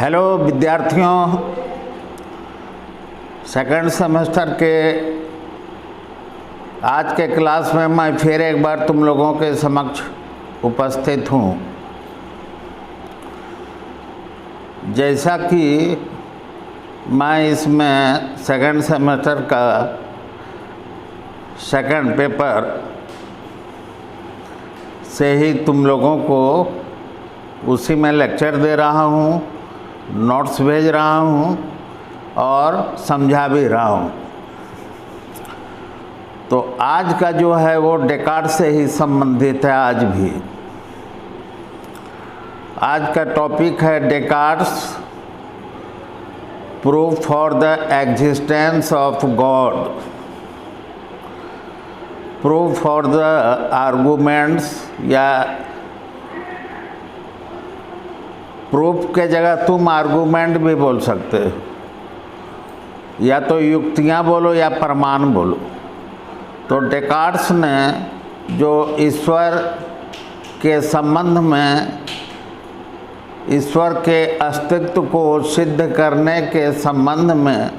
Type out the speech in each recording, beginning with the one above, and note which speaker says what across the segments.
Speaker 1: Hello विद्यार्थियों, second semester के आज के क्लास में मैं फिर एक बार तुम लोगों के समक्ष उपस्थित हूँ। जैसा कि मैं इसमें सेकंड सेमेस्टर का सेकंड पेपर से ही तुम लोगों को उसी में लेक्चर दे रहा हूँ, नोट्स भेज रहा हूँ और समझा भी रहा हूँ। तो आज का जो है वो डेकार्ट से ही संबंधित है। आज का टॉपिक है Descartes proof for the existence of God. Proof for the arguments, या प्रूफ के जगह तुम आर्गूमेंट भी बोल सकते हो, या तो युक्तियाँ बोलो या प्रमाण बोलो। तो डेकार्ट्स ने जो ईश्वर के संबंध में, ईश्वर के अस्तित्व को सिद्ध करने के संबंध में,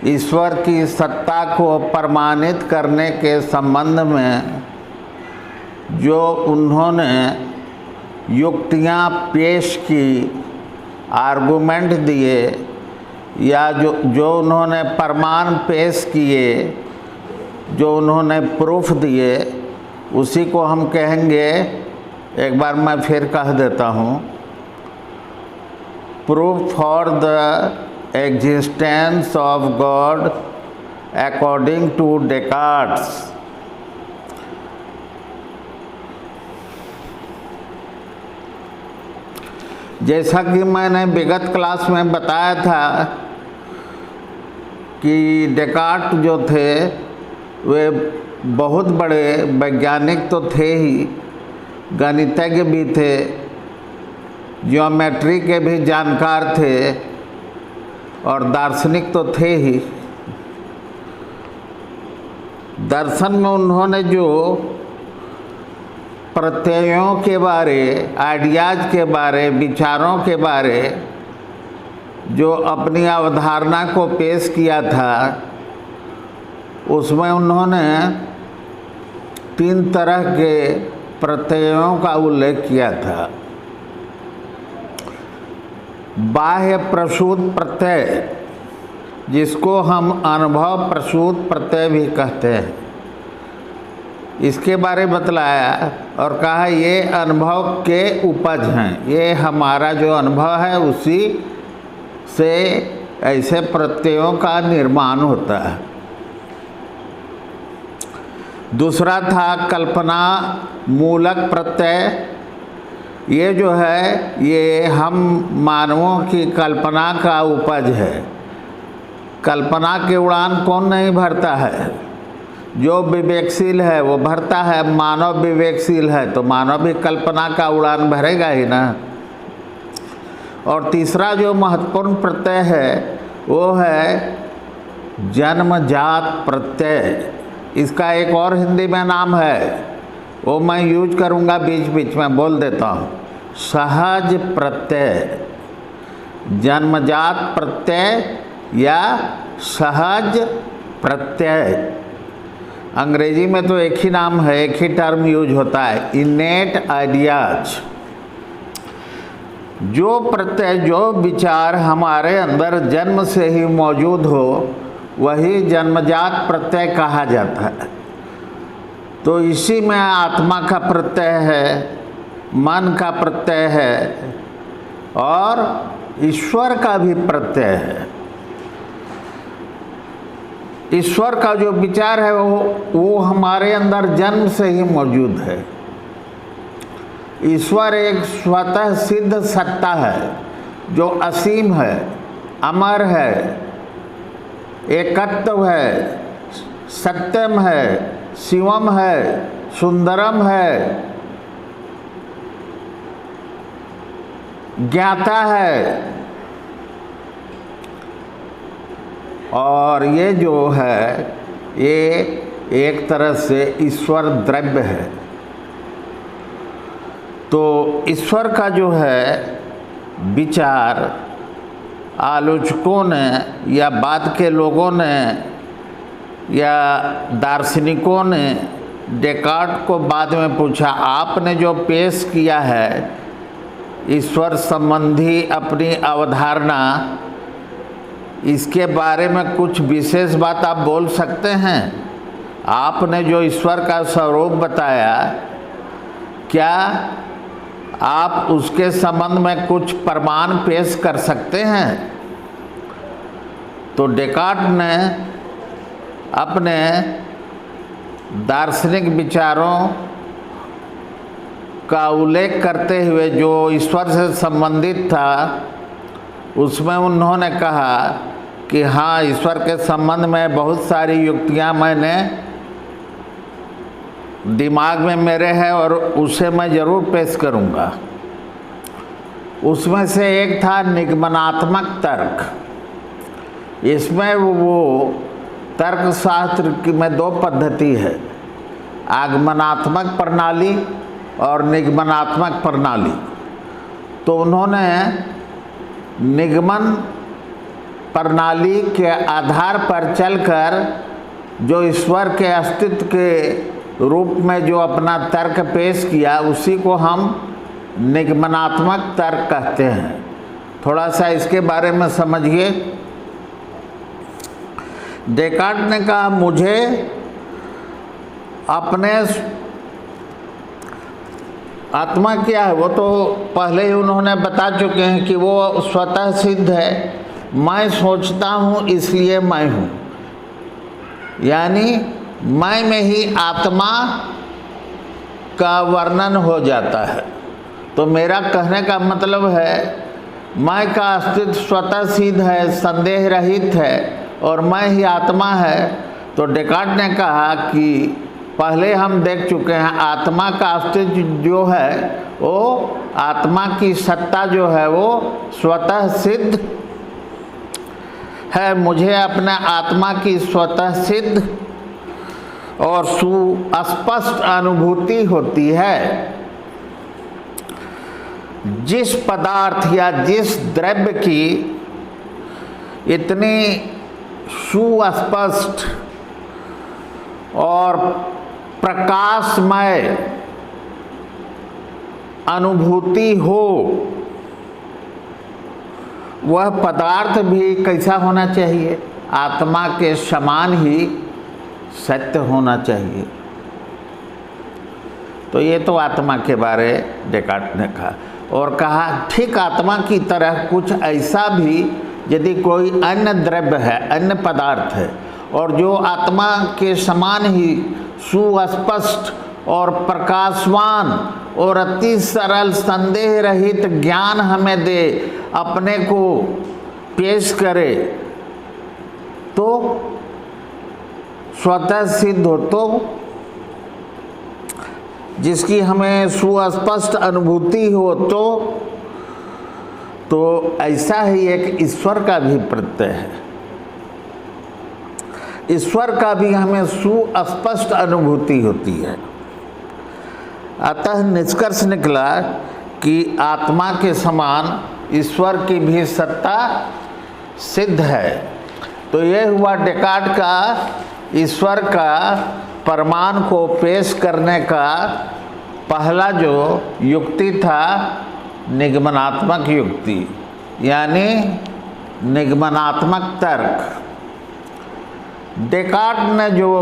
Speaker 1: ईश्वर की सत्ता को प्रमाणित करने के संबंध में जो उन्होंने युक्तियाँ पेश की, आर्गूमेंट दिए, या जो उन्होंने प्रमाण पेश किए, जो उन्होंने प्रूफ दिए, उसी को हम कहेंगे, एक बार मैं फिर कह देता हूँ, proof for the existence of God according to Descartes. जैसा कि मैंने विगत क्लास में बताया था कि डेकार्ट जो थे वे बहुत बड़े वैज्ञानिक तो थे ही, गणितज्ञ भी थे, ज्योमेट्री के भी जानकार थे और दार्शनिक तो थे ही। दर्शन में उन्होंने जो प्रत्ययों के बारे, आइडियाज़ के बारे, विचारों के बारे जो अपनी अवधारणा को पेश किया था, उसमें उन्होंने 3 तरह के प्रत्ययों का उल्लेख किया था। बाह्य प्रसूत प्रत्यय, जिसको हम अनुभव प्रसूत प्रत्यय भी कहते हैं, इसके बारे में बतलाया और कहा ये अनुभव के उपज हैं। ये हमारा जो अनुभव है उसी से ऐसे प्रत्ययों का निर्माण होता है। दूसरा था कल्पना मूलक प्रत्यय। ये जो है ये हम मानवों की कल्पना का उपज है। कल्पना की उड़ान कौन नहीं भरता है? जो विवेकशील है वो भरता है। मानव विवेकशील है तो मानव भी कल्पना का उड़ान भरेगा ही ना। और तीसरा जो महत्वपूर्ण प्रत्यय है वो है जन्मजात प्रत्यय। इसका एक और हिंदी में नाम है, वो मैं यूज करूँगा, बीच बीच में बोल देता हूँ, सहज प्रत्यय। जन्मजात प्रत्यय या सहज प्रत्यय। अंग्रेजी में तो एक ही नाम है, एक ही टर्म यूज होता है, इनेट आइडियाज। जो प्रत्यय, जो विचार हमारे अंदर जन्म से ही मौजूद हो वही जन्मजात प्रत्यय कहा जाता है। तो इसी में आत्मा का प्रत्यय है, मन का प्रत्यय है और ईश्वर का भी प्रत्यय है। ईश्वर का जो विचार है वो हमारे अंदर जन्म से ही मौजूद है। ईश्वर एक स्वतः सिद्ध सत्ता है जो असीम है, अमर है, एकत्व है, सत्यम है, शिवम है, सुंदरम है, ज्ञाता है। और ये जो है ये एक तरह से ईश्वर द्रव्य है। तो ईश्वर का जो है विचार आलोचकों ने या बाद के लोगों ने या दार्शनिकों ने डेकार्ट को बाद में पूछा, आपने जो पेश किया है ईश्वर संबंधी अपनी अवधारणा, इसके बारे में कुछ विशेष बात आप बोल सकते हैं? आपने जो ईश्वर का स्वरूप बताया, क्या आप उसके संबंध में कुछ प्रमाण पेश कर सकते हैं? तो डेकार्ट ने अपने दार्शनिक विचारों का उल्लेख करते हुए जो ईश्वर से संबंधित था, उसमें उन्होंने कहा कि हाँ, ईश्वर के संबंध में बहुत सारी युक्तियाँ मैंने दिमाग में मेरे है और उसे मैं ज़रूर पेश करूँगा। उसमें से एक था निगमनात्मक तर्क। इसमें वो तर्कशास्त्र में दो पद्धति है, आगमनात्मक प्रणाली और निगमनात्मक प्रणाली। तो उन्होंने निगमन प्रणाली के आधार पर चलकर जो ईश्वर के अस्तित्व के रूप में जो अपना तर्क पेश किया, उसी को हम निगमनात्मक तर्क कहते हैं। थोड़ा सा इसके बारे में समझिए। डेकार्ट ने कहा, मुझे अपने आत्मा क्या है वो तो पहले ही उन्होंने बता चुके हैं कि वो स्वतः सिद्ध है। मैं सोचता हूँ इसलिए मैं हूँ, यानी मैं में ही आत्मा का वर्णन हो जाता है। तो मेरा कहने का मतलब है, मैं का अस्तित्व स्वतः सिद्ध है, संदेह रहित है और मैं ही आत्मा है। तो डेकार्ट ने कहा कि पहले हम देख चुके हैं, आत्मा का अस्तित्व जो है वो आत्मा की सत्ता जो है वो स्वतः सिद्ध है। मुझे अपने आत्मा की स्वतः सिद्ध और सुस्पष्ट अनुभूति होती है। जिस पदार्थ या जिस द्रव्य की इतनी सुस्पष्ट और प्रकाशमय अनुभूति हो, वह पदार्थ भी कैसा होना चाहिए? आत्मा के समान ही सत्य होना चाहिए। तो ये तो आत्मा के बारे डेकार्ट ने कहा और कहा, ठीक आत्मा की तरह कुछ ऐसा भी यदि कोई अन्य द्रव्य है, अन्य पदार्थ है और जो आत्मा के समान ही सुस्पष्ट और प्रकाशवान और अति सरल संदेह रहित ज्ञान हमें दे, अपने को पेश करे, तो स्वतः सिद्ध हो, तो जिसकी हमें सुस्पष्ट अनुभूति हो, तो ऐसा ही एक ईश्वर का भी प्रत्यय है। ईश्वर का भी हमें सुस्पष्ट अनुभूति होती है। अतः निष्कर्ष निकला कि आत्मा के समान ईश्वर की भी सत्ता सिद्ध है। तो ये हुआ डेकार्ट का ईश्वर का प्रमाण को पेश करने का पहला जो युक्ति था, निगमनात्मक युक्ति, यानी निगमनात्मक तर्क। डेकार्ट ने जो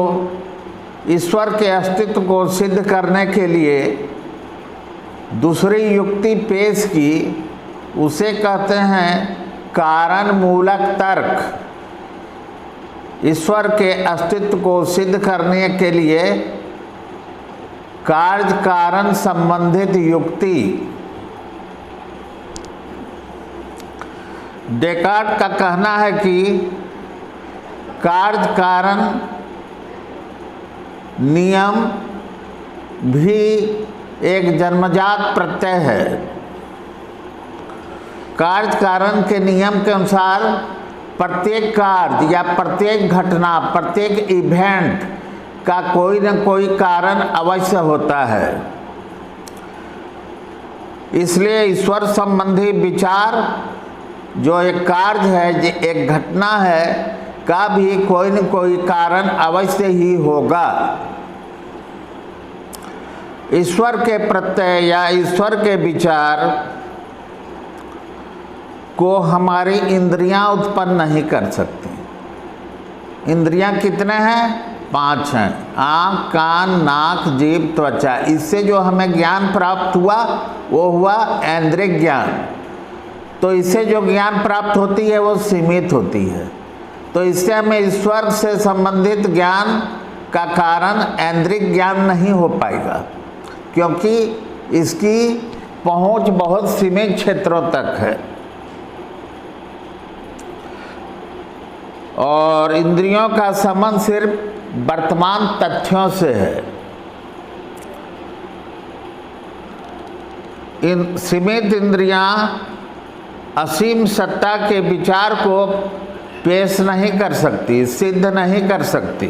Speaker 1: ईश्वर के अस्तित्व को सिद्ध करने के लिए दूसरी युक्ति पेश की, उसे कहते हैं कारण मूलक तर्क। ईश्वर के अस्तित्व को सिद्ध करने के लिए कार्य कारण संबंधित युक्ति। डेकार्ट का कहना है कि कार्य कारण नियम भी एक जन्मजात प्रत्यय है। कार्य कारण के नियम के अनुसार प्रत्येक कार्य या प्रत्येक घटना, प्रत्येक इवेंट का कोई न कोई कारण अवश्य होता है। इसलिए ईश्वर संबंधी विचार जो एक कार्य है, एक घटना है, का भी कोई न कोई कारण अवश्य ही होगा। ईश्वर के प्रत्यय या ईश्वर के विचार को हमारी इंद्रियां उत्पन्न नहीं कर सकती। इंद्रियां कितने हैं? 5 हैं। आँख, कान, नाक, जीभ, त्वचा। इससे जो हमें ज्ञान प्राप्त हुआ वो हुआ ऐन्द्रिक ज्ञान। तो इससे जो ज्ञान प्राप्त होती है वो सीमित होती है। तो इससे हमें ईश्वर से संबंधित ज्ञान का कारण ऐन्द्रिक ज्ञान नहीं हो पाएगा, क्योंकि इसकी पहुंच बहुत सीमित क्षेत्रों तक है। और इंद्रियों का संबंध सिर्फ वर्तमान तथ्यों से है। इन सीमित इंद्रियां असीम सत्ता के विचार को पेश नहीं कर सकती, सिद्ध नहीं कर सकती।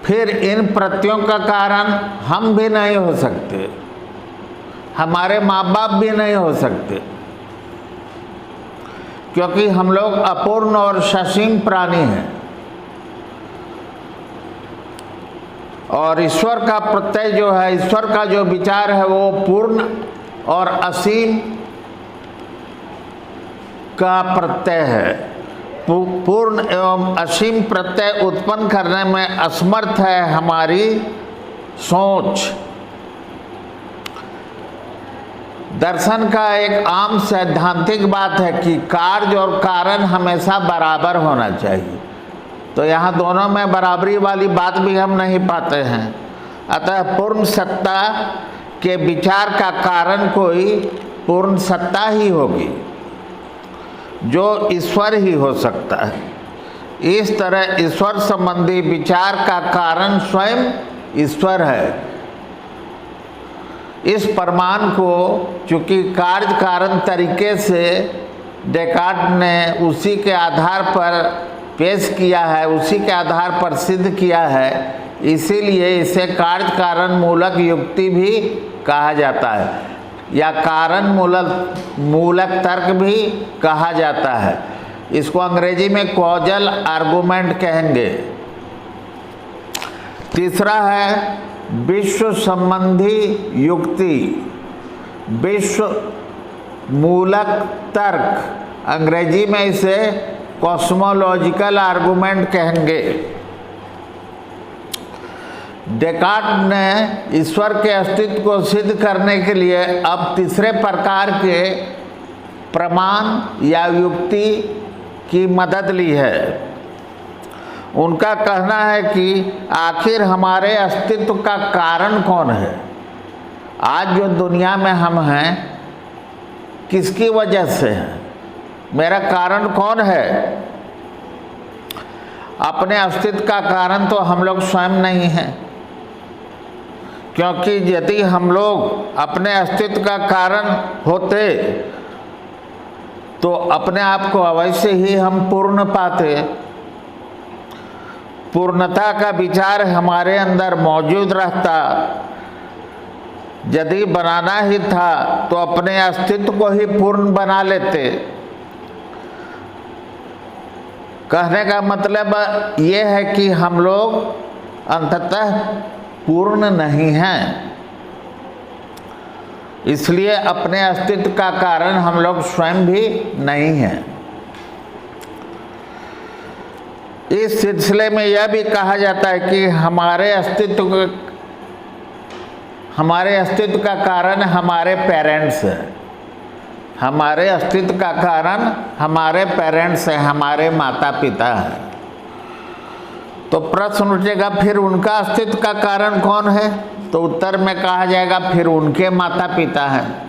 Speaker 1: फिर इन प्रत्ययों का कारण हम भी नहीं हो सकते, हमारे माँ बाप भी नहीं हो सकते, क्योंकि हम लोग अपूर्ण और ससीम प्राणी हैं। और ईश्वर का प्रत्यय जो है, ईश्वर का जो विचार है, वो पूर्ण और असीम का प्रत्यय है। पूर्ण एवं असीम प्रत्यय उत्पन्न करने में असमर्थ है हमारी सोच। दर्शन का एक आम सैद्धांतिक बात है कि कार्य और कारण हमेशा बराबर होना चाहिए। तो यहाँ दोनों में बराबरी वाली बात भी हम नहीं पाते हैं। अतः पूर्ण सत्ता के विचार का कारण कोई पूर्ण सत्ता ही होगी, जो ईश्वर ही हो सकता है। इस तरह ईश्वर संबंधी विचार का कारण स्वयं ईश्वर है। इस प्रमाण को चूँकि कार्य कारण तरीके से डेकार्ट ने उसी के आधार पर पेश किया है, उसी के आधार पर सिद्ध किया है, इसीलिए इसे कार्य कारण मूलक युक्ति भी कहा जाता है, या कारण मूलक तर्क भी कहा जाता है। इसको अंग्रेजी में कॉजल आर्गुमेंट कहेंगे। तीसरा है विश्व संबंधी युक्ति, विश्व मूलक तर्क। अंग्रेजी में इसे कॉस्मोलॉजिकल आर्गुमेंट कहेंगे। डेकार्ट ने ईश्वर के अस्तित्व को सिद्ध करने के लिए अब तीसरे प्रकार के प्रमाण या युक्ति की मदद ली है। उनका कहना है कि आखिर हमारे अस्तित्व का कारण कौन है। आज जो दुनिया में हम हैं, किसकी वजह से हैं? मेरा कारण कौन है? अपने अस्तित्व का कारण तो हम लोग स्वयं नहीं हैं, क्योंकि यदि हम लोग अपने अस्तित्व का कारण होते तो अपने आप को अवश्य ही हम पूर्ण पाते। पूर्णता का विचार हमारे अंदर मौजूद रहता। यदि बनाना ही था तो अपने अस्तित्व को ही पूर्ण बना लेते। कहने का मतलब ये है कि हम लोग अंततः पूर्ण नहीं हैं, इसलिए अपने अस्तित्व का कारण हम लोग स्वयं भी नहीं हैं। इस सिलसिले में यह भी कहा जाता है कि हमारे अस्तित्व का कारण हमारे पेरेंट्स हैं। हमारे अस्तित्व का कारण हमारे पेरेंट्स हैं, हमारे माता पिता हैं। तो प्रश्न उठेगा, फिर उनका अस्तित्व का कारण कौन है? तो उत्तर में कहा जाएगा फिर उनके माता पिता हैं।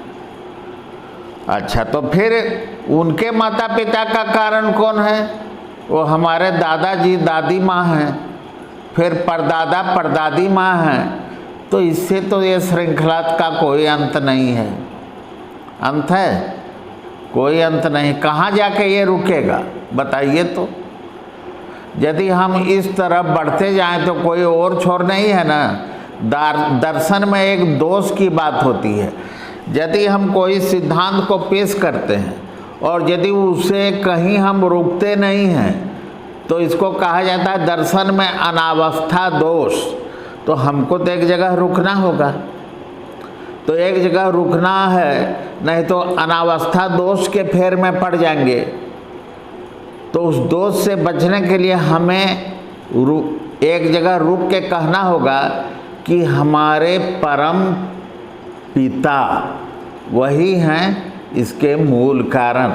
Speaker 1: अच्छा, तो फिर उनके माता पिता का कारण कौन है? वो हमारे दादाजी दादी माँ हैं, फिर परदादा परदादी माँ हैं। तो इससे तो ये श्रृंखला का कोई अंत नहीं है। अंत है? कोई अंत नहीं। कहाँ जाके ये रुकेगा बताइए तो? यदि हम इस तरफ बढ़ते जाएं तो कोई और छोर नहीं है ना। दर्शन में एक दोष की बात होती है। यदि हम कोई सिद्धांत को पेश करते हैं और यदि उसे कहीं हम रोकते नहीं हैं तो इसको कहा जाता है दर्शन में अनावस्था दोष। तो हमको तो एक जगह रुकना होगा, तो एक जगह रुकना है, नहीं तो अनावस्था दोष के फेर में पड़ जाएंगे। तो उस दोष से बचने के लिए हमें एक जगह रुक के कहना होगा कि हमारे परम पिता वही हैं इसके मूल कारण।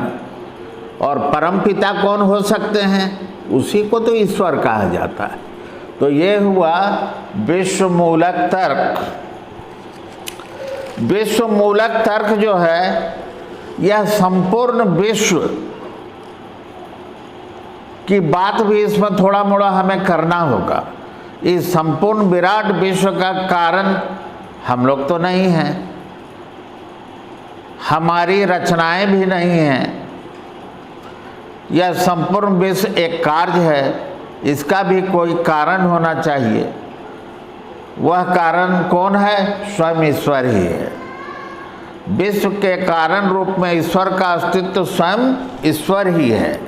Speaker 1: और परम पिता कौन हो सकते हैं? उसी को तो ईश्वर कहा जाता है। तो ये हुआ विश्व मूलक तर्क। विश्व मूलक तर्क जो है यह संपूर्ण विश्व की बात भी इसमें थोड़ा मोड़ा हमें करना होगा। इस संपूर्ण विराट विश्व का कारण हम लोग तो नहीं हैं, हमारी रचनाएं भी नहीं हैं। यह संपूर्ण विश्व एक कार्य है, इसका भी कोई कारण होना चाहिए। वह कारण कौन है? स्वयं ईश्वर ही है। विश्व के कारण रूप में ईश्वर का अस्तित्व स्वयं ईश्वर ही है।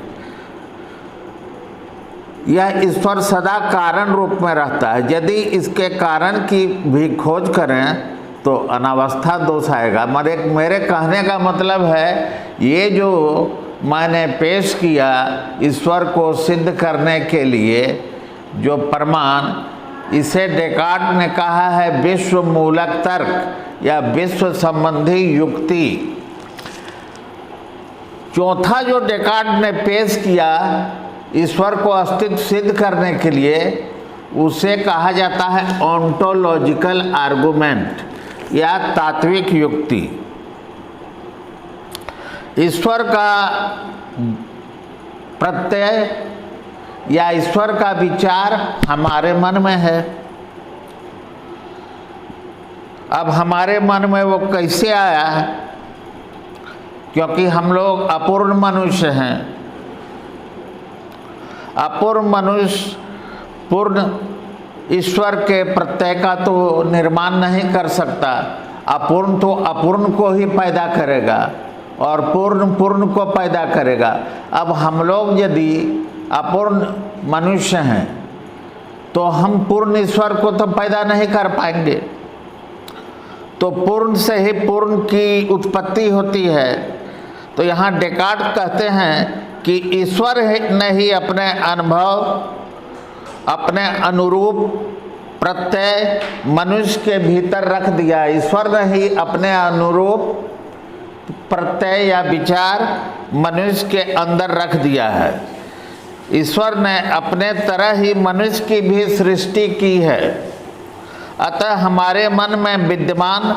Speaker 1: यह ईश्वर सदा कारण रूप में रहता है। यदि इसके कारण की भी खोज करें तो अनावस्था दोष आएगा। मेरे कहने का मतलब है ये जो मैंने पेश किया ईश्वर को सिद्ध करने के लिए जो प्रमाण, इसे डेकार्ट ने कहा है विश्व मूलक तर्क या विश्व संबंधी युक्ति। चौथा जो डेकार्ट ने पेश किया ईश्वर को अस्तित्व सिद्ध करने के लिए, उसे कहा जाता है ऑन्टोलॉजिकल आर्गुमेंट या तात्विक युक्ति। ईश्वर का प्रत्यय या ईश्वर का विचार हमारे मन में है। अब हमारे मन में वो कैसे आया है? क्योंकि हम लोग अपूर्ण मनुष्य हैं। अपूर्ण मनुष्य पूर्ण ईश्वर के प्रत्यय का तो निर्माण नहीं कर सकता। अपूर्ण तो अपूर्ण को ही पैदा करेगा और पूर्ण पूर्ण को पैदा करेगा। अब हम लोग यदि अपूर्ण मनुष्य हैं तो हम पूर्ण ईश्वर को तो पैदा नहीं कर पाएंगे। तो पूर्ण से ही पूर्ण की उत्पत्ति होती है। तो यहाँ डेकार्ट कहते हैं कि ईश्वर ने ही अपने अनुभव, अपने अनुरूप प्रत्यय मनुष्य के भीतर रख दिया। ईश्वर ने ही अपने अनुरूप प्रत्यय या विचार मनुष्य के अंदर रख दिया है। ईश्वर ने अपने तरह ही मनुष्य की भी सृष्टि की है। अतः हमारे मन में विद्यमान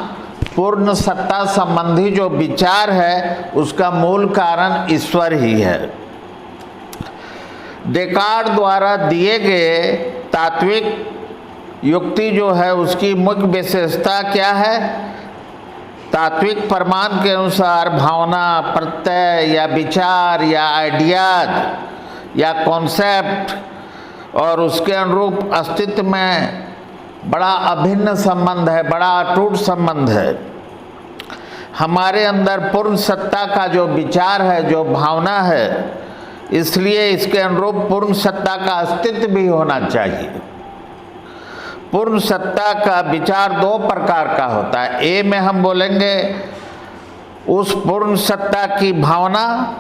Speaker 1: पूर्ण सत्ता संबंधी जो विचार है उसका मूल कारण ईश्वर ही है। डेकार्ट द्वारा दिए गए तात्विक युक्ति जो है उसकी मुख्य विशेषता क्या है? तात्विक प्रमाण के अनुसार भावना, प्रत्यय या विचार या आइडियाज या कॉन्सेप्ट और उसके अनुरूप अस्तित्व में बड़ा अभिन्न संबंध है, बड़ा अटूट संबंध है। हमारे अंदर पूर्ण सत्ता का जो विचार है, जो भावना है, इसलिए इसके अनुरूप पूर्ण सत्ता का अस्तित्व भी होना चाहिए। पूर्ण सत्ता का विचार दो प्रकार का होता है। ए में हम बोलेंगे उस पूर्ण सत्ता की भावना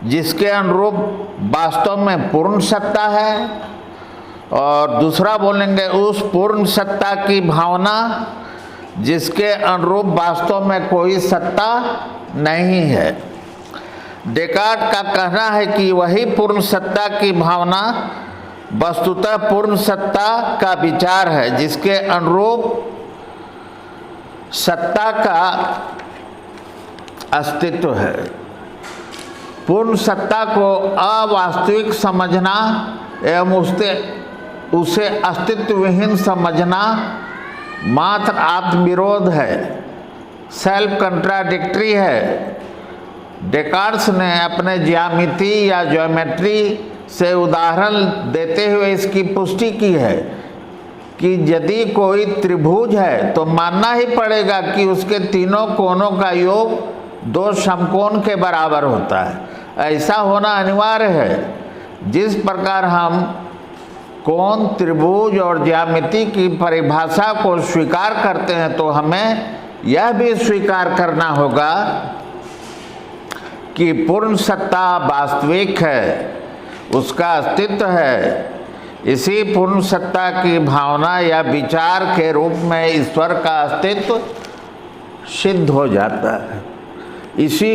Speaker 1: जिसके अनुरूप वास्तव में पूर्ण सत्ता है, और दूसरा बोलेंगे उस पूर्ण सत्ता की भावना जिसके अनुरूप वास्तव में कोई सत्ता नहीं है। डेकार्ट का कहना है कि वही पूर्ण सत्ता की भावना वस्तुतः पूर्ण सत्ता का विचार है जिसके अनुरूप सत्ता का अस्तित्व है। पूर्ण सत्ता को अवास्तविक समझना एवं उसे अस्तित्वहीन समझना मात्र आत्मविरोध है, सेल्फ कंट्राडिक्टरी है। डेकार्ट ने अपने ज्यामिति या ज्योमेट्री से उदाहरण देते हुए इसकी पुष्टि की है कि यदि कोई त्रिभुज है तो मानना ही पड़ेगा कि उसके तीनों कोनों का योग दो समकोण के बराबर होता है। ऐसा होना अनिवार्य है। जिस प्रकार हम कोण, त्रिभुज और ज्यामिति की परिभाषा को स्वीकार करते हैं, तो हमें यह भी स्वीकार करना होगा कि पूर्ण सत्ता वास्तविक है, उसका अस्तित्व है। इसी पूर्ण सत्ता की भावना या विचार के रूप में ईश्वर का अस्तित्व सिद्ध हो जाता है। इसी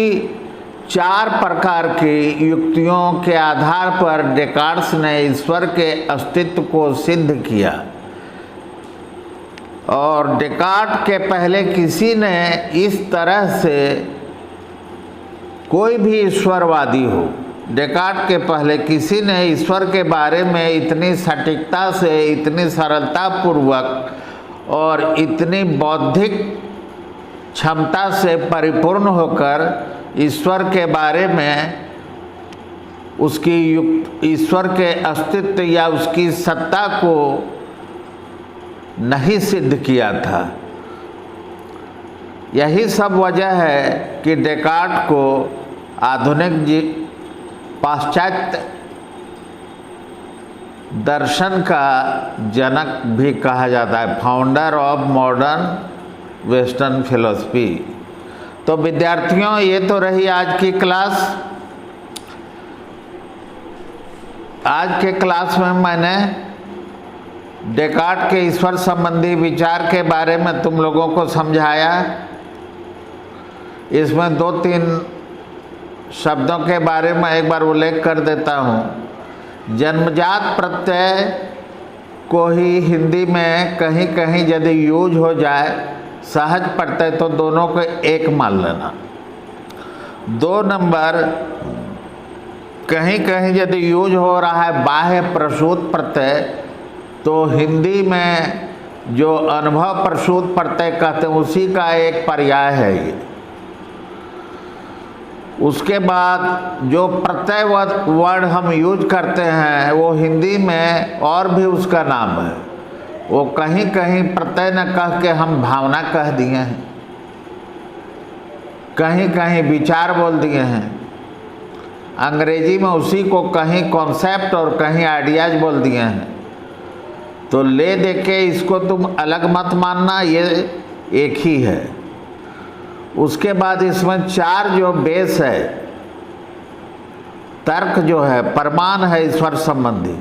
Speaker 1: 4 प्रकार की युक्तियों के आधार पर डेकार्ट्स ने ईश्वर के अस्तित्व को सिद्ध किया, और डेकार्ट के पहले किसी ने इस तरह से, कोई भी ईश्वरवादी हो, डेकार्ट के पहले किसी ने ईश्वर के बारे में इतनी सटीकता से, इतनी सरलता पूर्वक और इतनी बौद्धिक क्षमता से परिपूर्ण होकर ईश्वर के बारे में, उसकी ईश्वर के अस्तित्व या उसकी सत्ता को नहीं सिद्ध किया था। यही सब वजह है कि डेकार्ट को आधुनिक पाश्चात्य दर्शन का जनक भी कहा जाता है, founder of modern western philosophy. तो विद्यार्थियों, ये तो रही आज की क्लास। आज के क्लास में मैंने डेकार्ट के ईश्वर संबंधी विचार के बारे में तुम लोगों को समझाया। इसमें 2-3 शब्दों के बारे में एक बार उल्लेख कर देता हूँ। जन्मजात प्रत्यय को ही हिंदी में कहीं कहीं यदि यूज हो जाए सहज प्रत्यय, तो दोनों को एक मान लेना। 2 नंबर, कहीं कहीं यदि यूज हो रहा है बाह्य प्रसूत प्रत्यय, तो हिंदी में जो अनुभव प्रसूत प्रत्यय कहते हैं उसी का एक पर्याय है ये। उसके बाद जो प्रत्यय वर्ड हम यूज करते हैं वो हिंदी में और भी उसका नाम है। वो कहीं कहीं प्रत्यय न कह के हम भावना कह दिए हैं, कहीं कहीं विचार बोल दिए हैं। अंग्रेजी में उसी को कहीं कॉन्सेप्ट और कहीं आइडियाज बोल दिए हैं। तो ले दे के इसको तुम अलग मत मानना, ये एक ही है। उसके बाद इसमें 4 जो बेस है, तर्क जो है, प्रमाण है ईश्वर संबंधी,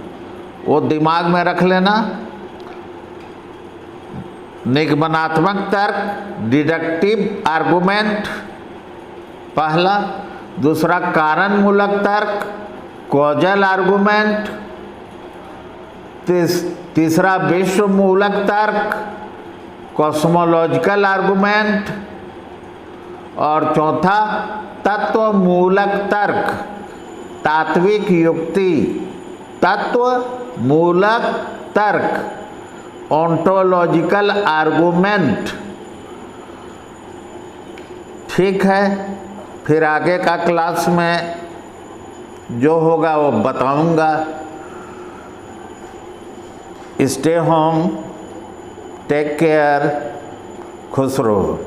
Speaker 1: वो दिमाग में रख लेना। निगमनात्मक तर्क, डिडक्टिव आर्गुमेंट पहला। दूसरा कारण मूलक तर्क, कॉजल आर्गुमेंट। तीसरा विश्व मूलक तर्क, कॉस्मोलॉजिकल आर्गुमेंट। और चौथा तत्व मूलक तर्क, तात्विक युक्ति, तत्व मूलक तर्क, ओंटोलॉजिकल आर्गुमेंट। ठीक है, फिर आगे का क्लास में जो होगा वो बताऊंगा। स्टे होम, टेक केयर, खुश रहो।